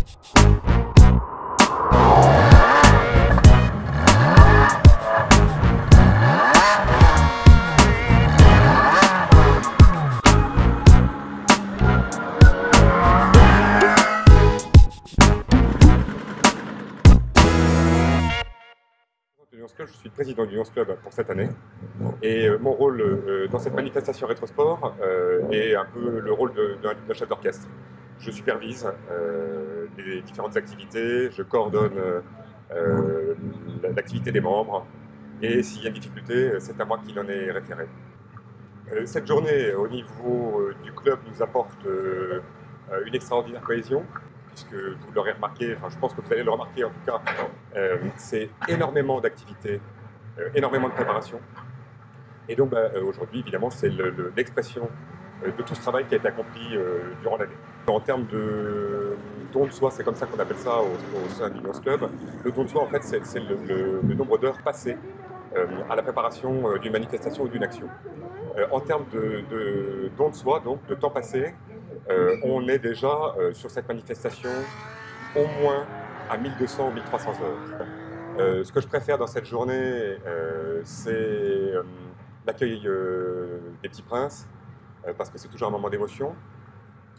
Je suis le président du Lions Club pour cette année et mon rôle dans cette manifestation rétrosport est un peu le rôle d'un chef d'orchestre. Je supervise les différentes activités, je coordonne l'activité des membres et s'il y a une difficulté, c'est à moi qui en ai référé. Cette journée au niveau du club nous apporte une extraordinaire cohésion, puisque vous l'aurez remarqué, enfin je pense que vous allez le remarquer en tout cas, c'est énormément d'activités, énormément de préparation. Et donc aujourd'hui, évidemment, c'est l'expression de tout ce travail qui a été accompli durant l'année. En termes de don de soi, c'est comme ça qu'on appelle ça au sein du Lions Club. Le don de soi, en fait, c'est le nombre d'heures passées à la préparation d'une manifestation ou d'une action. En termes de don de soi, donc de temps passé, on est déjà sur cette manifestation au moins à 1200 ou 1300 heures. Ce que je préfère dans cette journée, c'est l'accueil des petits princes, parce que c'est toujours un moment d'émotion.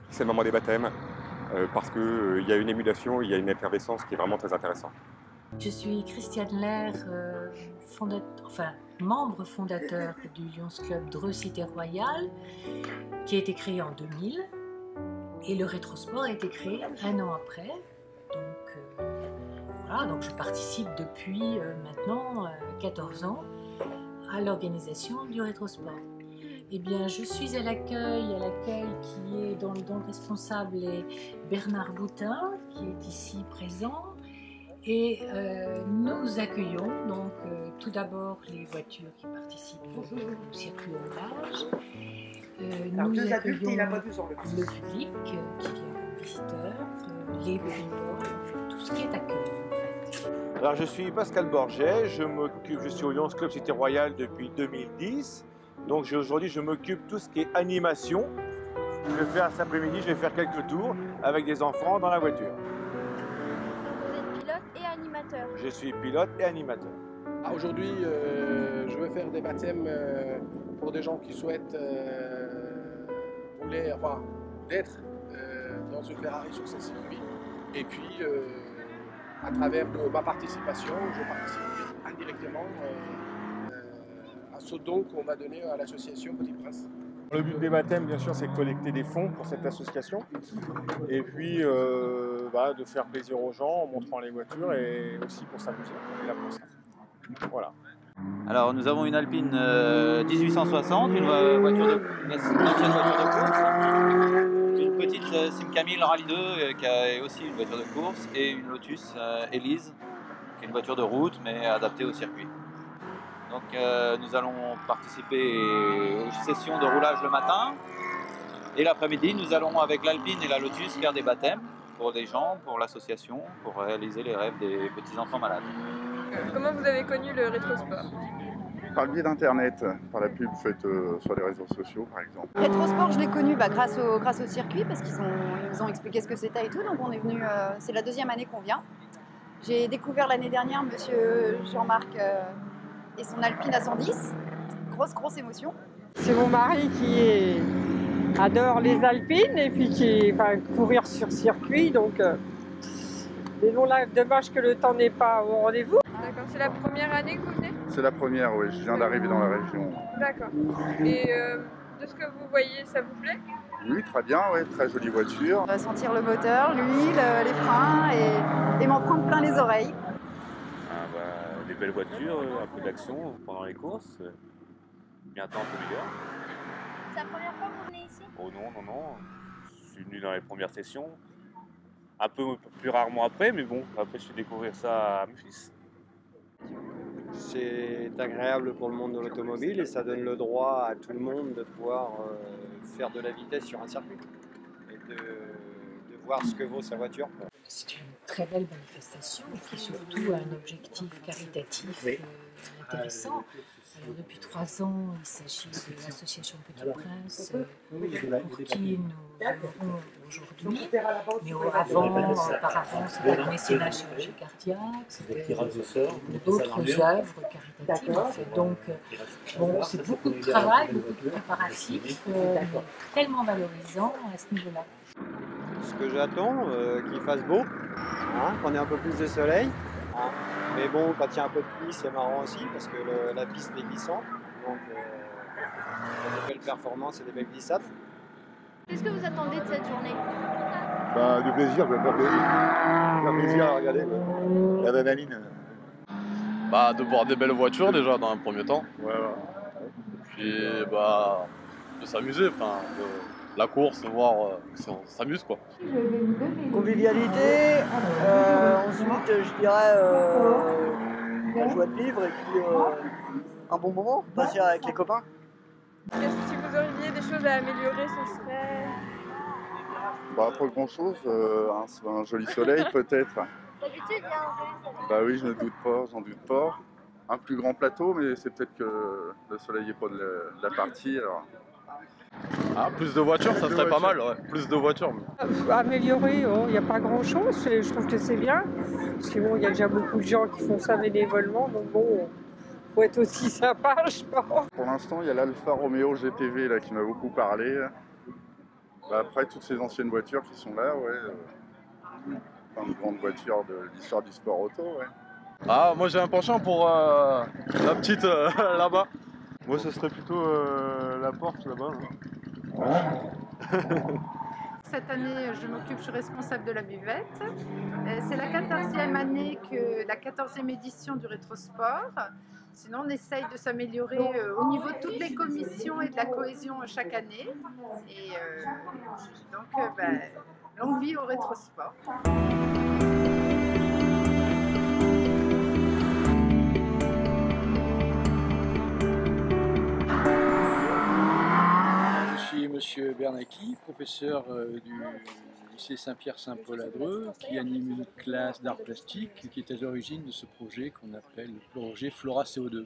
C'est le moment des baptêmes, parce qu'il y a une émulation, il y a une effervescence qui est vraiment très intéressante. Je suis Christiane Lair, membre fondateur du Lions Club Dreux Cité Royale, qui a été créé en 2000. Et le rétrosport a été créé un an après. Donc, voilà, donc je participe depuis maintenant 14 ans à l'organisation du rétrosport. Eh bien, je suis à l'accueil qui est dont le responsable est Bernard Boutin, qui est ici présent. Et nous accueillons donc tout d'abord les voitures qui participent au circuit hommage. Nous accueillons le public qui vient comme visiteur, les bénévoles, tout ce qui est accueil en fait. Alors je suis Pascal Borget, je suis au Lions Club Cité Royale depuis 2010. Donc aujourd'hui je m'occupe de tout ce qui est animation. Je vais faire cet après-midi, je vais faire quelques tours avec des enfants dans la voiture. Vous êtes pilote et animateur? Je suis pilote et animateur. Aujourd'hui, je vais faire des baptêmes pour des gens qui souhaitent d'être dans une Ferrari sur ce circuit. Et puis, à travers ma participation, je participe indirectement à ce don qu'on va donner à l'association Petit Prince. Le but des baptêmes, bien sûr, c'est de collecter des fonds pour cette association et puis de faire plaisir aux gens en montrant les voitures et aussi pour s'amuser. On est là pour ça. Voilà. Alors nous avons une Alpine 1860, une ancienne voiture de course, une petite Simca 1000 Rallye 2 qui est aussi une voiture de course et une Lotus Elise qui est une voiture de route mais adaptée au circuit. Donc nous allons participer aux sessions de roulage le matin et l'après-midi nous allons avec l'Alpine et la Lotus faire des baptêmes pour des gens, pour l'association, pour réaliser les rêves des petits-enfants malades. Comment vous avez connu le rétrosport? Par le biais d'internet, par la pub faite sur les réseaux sociaux par exemple. Rétrosport, je l'ai connu grâce au circuit parce qu'ils nous ont expliqué ce que c'était et tout, donc on est venu, c'est la deuxième année qu'on vient. J'ai découvert l'année dernière monsieur Jean-Marc et son Alpine à 110, grosse émotion. C'est mon mari qui adore les Alpines et puis qui va courir sur circuit, donc mais bon là, dommage que le temps n'est pas au rendez-vous. D'accord, c'est la première année que vous venez? C'est la première, oui, je viens d'arriver dans la région. D'accord. Et de ce que vous voyez, ça vous plaît? Oui, très bien, oui, très jolie voiture. On va sentir le moteur, l'huile, les freins et m'en prendre plein les oreilles. Des belles voitures, un peu d'action pendant les courses, bientôt un peu meilleur. C'est la première fois que vous venez ici? Oh non, je suis venu dans les premières sessions, un peu plus rarement après, mais bon, après je fais découvrir ça à mes fils. C'est agréable pour le monde de l'automobile et ça donne le droit à tout le monde de pouvoir faire de la vitesse sur un circuit et de voir ce que vaut sa voiture. C'est une très belle manifestation qui est surtout un objectif caritatif intéressant. Alors, depuis 3 ans, il s'agit de l'association Petit Prince pour qui nous œuvrons aujourd'hui. Mais auparavant, c'était le mécénat chirurgie cardiaque, c'était d'autres œuvres caritatives. En fait. Donc, bon, c'est beaucoup de travail, beaucoup de préparatifs, tellement valorisant à ce niveau-là. Ce que j'attends, qu'il fasse beau, hein, qu'on ait un peu plus de soleil. Hein. Mais bon, quand il y a un peu de pluie, c'est marrant aussi parce que la piste est glissante. Donc, il y a des belles performances et des belles glissades. Qu'est-ce que vous attendez de cette journée? Bah, du plaisir, faire plaisir à regarder l'adrénaline. Bah, de voir des belles voitures déjà dans un premier temps. Voilà. Puis bah, de s'amuser, enfin, la course, voir si on s'amuse quoi. Convivialité, ensuite je dirais la joie de vivre et puis un bon moment, passer avec les copains. Si vous auriez des choses à améliorer, ce serait... Bah, pas grand chose, un joli soleil peut-être. D'habitude, il y a un joli soleil. Bah oui, je ne doute pas, j'en doute pas. Un plus grand plateau, mais c'est peut-être que le soleil n'est pas de la partie. Alors... Ah, plus de voitures, ça serait pas mal, ouais. Plus de voitures. Améliorer, il n'y a pas grand-chose, je trouve que c'est bien. Parce que bon, il y a déjà beaucoup de gens qui font ça bénévolement, donc bon, faut être aussi sympa, je pense. Pour l'instant, il y a l'Alfa Romeo GTV là, qui m'a beaucoup parlé. Bah, après, toutes ces anciennes voitures qui sont là, ouais. Enfin, de grandes voitures de l'histoire du sport auto, ouais. Ah, moi j'ai un penchant pour la petite là-bas. Moi, ce serait plutôt la porte là-bas. Cette année, je suis responsable de la buvette. C'est la 14e année, la 14e édition du Rétrosport. Sinon, on essaye de s'améliorer au niveau de toutes les commissions et de la cohésion chaque année. Et donc, longue vie au Rétrosport. Monsieur Bernacchi, professeur du lycée Saint-Pierre-Saint-Paul à Dreux, qui anime une classe d'art plastique qui est à l'origine de ce projet qu'on appelle le projet Flora CO2.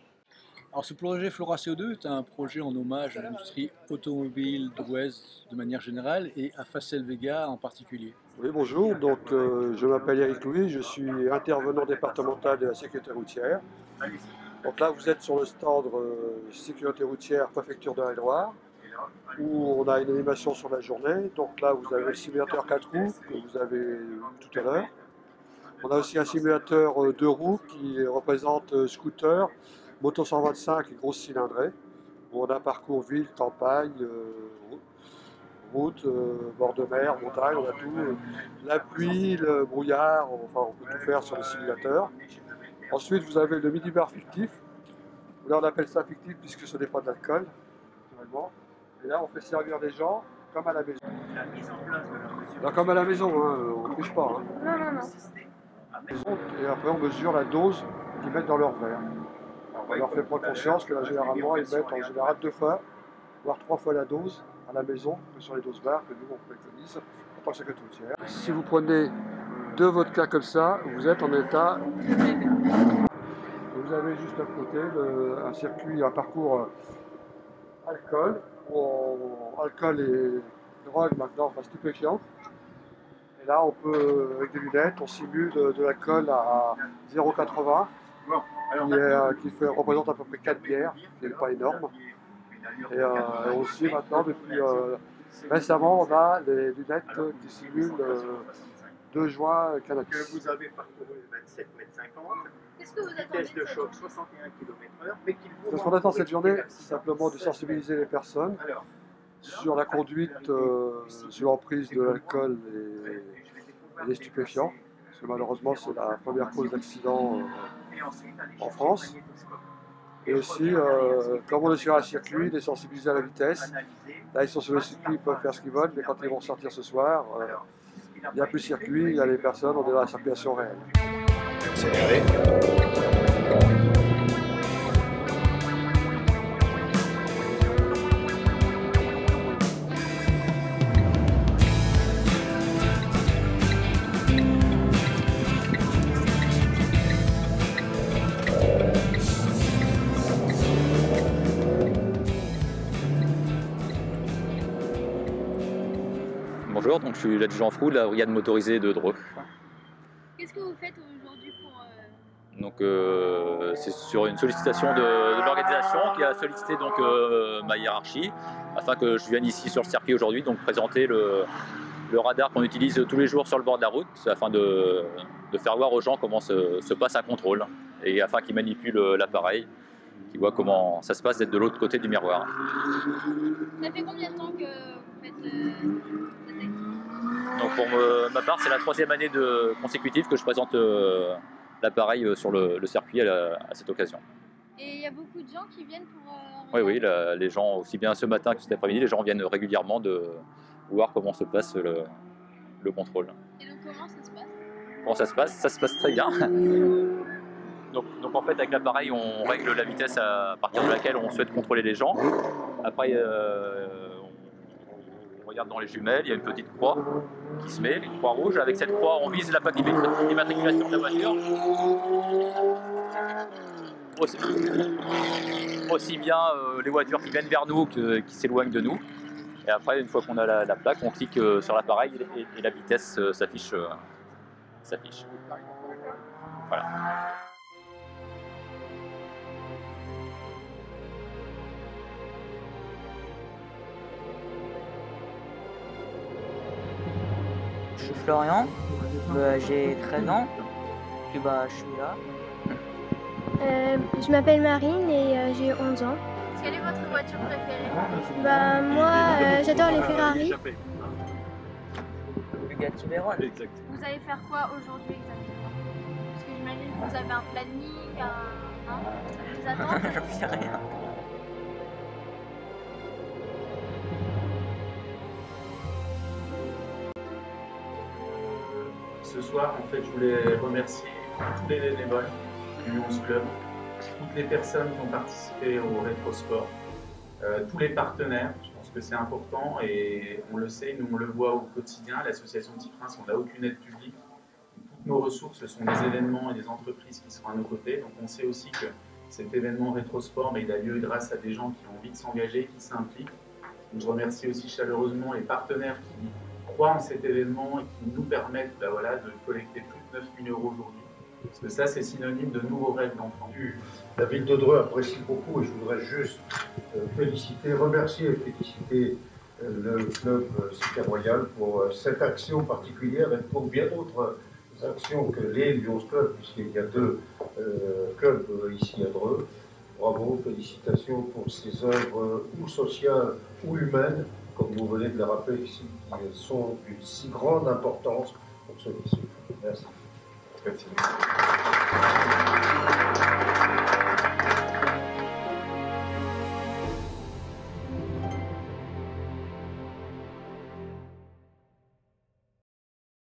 Alors ce projet Flora CO2 est un projet en hommage à l'industrie automobile d'Ouest de manière générale et à Facel Vega en particulier. Oui, bonjour, donc je m'appelle Eric Louis, je suis intervenant départemental de la sécurité routière. Donc là vous êtes sur le stand sécurité routière préfecture de Haute-Loire, où on a une animation sur la journée. Donc là, vous avez le simulateur 4 roues que vous avez eu tout à l'heure. On a aussi un simulateur 2 roues qui représente scooter, moto 125 et grosse cylindrée. Où on a parcours ville, campagne, route, bord de mer, montagne, on a tout. La pluie, le brouillard, enfin on peut tout faire sur le simulateur. Ensuite, vous avez le mini-bar fictif. Là, on appelle ça fictif puisque ce n'est pas d'alcool, naturellement. Et là, on fait servir des gens comme à la maison. Là, comme à la maison, hein, on ne triche pas. Hein. Non. Et après, on mesure la dose qu'ils mettent dans leur verre. On leur fait prendre conscience que là, généralement, ils mettent en général 2 fois, voire 3 fois la dose à la maison que sur les doses barres que nous, on préconise en tant que sécurité routière. Si vous prenez 2 vodkas comme ça, vous êtes en état. Vous avez juste à côté un circuit, un parcours alcool. Alcool et drogue maintenant, enfin stupéfiant. Et là, on peut, avec des lunettes, on simule de l'alcool à 0,80 qui représente à peu près 4 bières, qui n'est pas énorme. Et aussi maintenant, depuis récemment, on a des lunettes qui simulent 2 joints cannabis. Vous avez parcouru 27,50 m, vitesse de choc 61 km/h, mais qu'il vous Ce qu'on attend cette journée, c'est simplement de sensibiliser les personnes sur la conduite sous l'emprise de l'alcool et des stupéfiants. Parce que malheureusement, c'est la première cause d'accident en France. Et aussi, comme on est sur un circuit, les sensibiliser à la vitesse. Là, ils sont sur le circuit, ils peuvent faire ce qu'ils veulent, mais quand ils vont sortir ce soir, il n'y a plus de circuit, il y a les personnes, on est dans la circulation réelle. Accéléré. bonjour, donc je suis l'adjudant Frou de la brigade motorisée de Dreux. Qu'est-ce que vous faites aujourd'hui pour... Donc c'est sur une sollicitation de l'organisation qui a sollicité donc ma hiérarchie afin que je vienne ici sur le circuit aujourd'hui, donc présenter le radar qu'on utilise tous les jours sur le bord de la route afin de faire voir aux gens comment se passe un contrôle et afin qu'ils manipulent l'appareil, qu'ils voient comment ça se passe d'être de l'autre côté du miroir. Ça fait combien de temps que vous faites cette activité? Donc pour ma part, c'est la 3e année consécutive que je présente l'appareil sur le circuit à cette occasion. Et il y a beaucoup de gens qui viennent pour... Oui, les gens, aussi bien ce matin que cet après-midi, les gens viennent régulièrement de voir comment se passe le contrôle. Et donc comment ça se passe? Comment ça se passe? Ça se passe très bien. Donc en fait, avec l'appareil, on règle la vitesse à partir de laquelle on souhaite contrôler les gens. Après, on regarde dans les jumelles, il y a une petite croix qui se met, une croix rouge. Avec cette croix, on vise la plaque d'immatriculation de la voiture. Aussi bien les voitures qui viennent vers nous que qui s'éloignent de nous. Et après, une fois qu'on a la plaque, on clique sur l'appareil et la vitesse s'affiche. Voilà. Je suis Florian, j'ai 13 ans, puis je suis là. Je m'appelle Marine et j'ai 11 ans. Quelle est votre voiture préférée? Moi, j'adore les Ferrari. Bugatti Veyron. Vous allez faire quoi aujourd'hui exactement? Parce que j'imagine que vous avez un planning, non? Ça vous attend? Je sais rien. Ce soir, en fait, je voulais remercier tous les bénévoles du Lions Club, toutes les personnes qui ont participé au rétrosport, tous les partenaires. Je pense que c'est important et on le sait, nous on le voit au quotidien. L'association Petit Prince, on n'a aucune aide publique. Toutes nos ressources, ce sont des événements et des entreprises qui sont à nos côtés. Donc on sait aussi que cet événement rétrosport, il a lieu grâce à des gens qui ont envie de s'engager, qui s'impliquent. Je remercie aussi chaleureusement les partenaires qui croient en cet événement et qui nous permettent de collecter plus de 9 000 € aujourd'hui. Parce que ça, c'est synonyme de nouveaux rêves d'enfants. La ville de Dreux apprécie beaucoup et je voudrais juste remercier et féliciter le club Cité Royale pour cette action particulière et pour bien d'autres actions que les Lions Club, puisqu'il y a 2 clubs ici à Dreux. Bravo, félicitations pour ces œuvres ou sociales ou humaines, comme vous venez de le rappeler ici, qui sont d'une si grande importance pour ceux qui souffrent. Merci. Merci.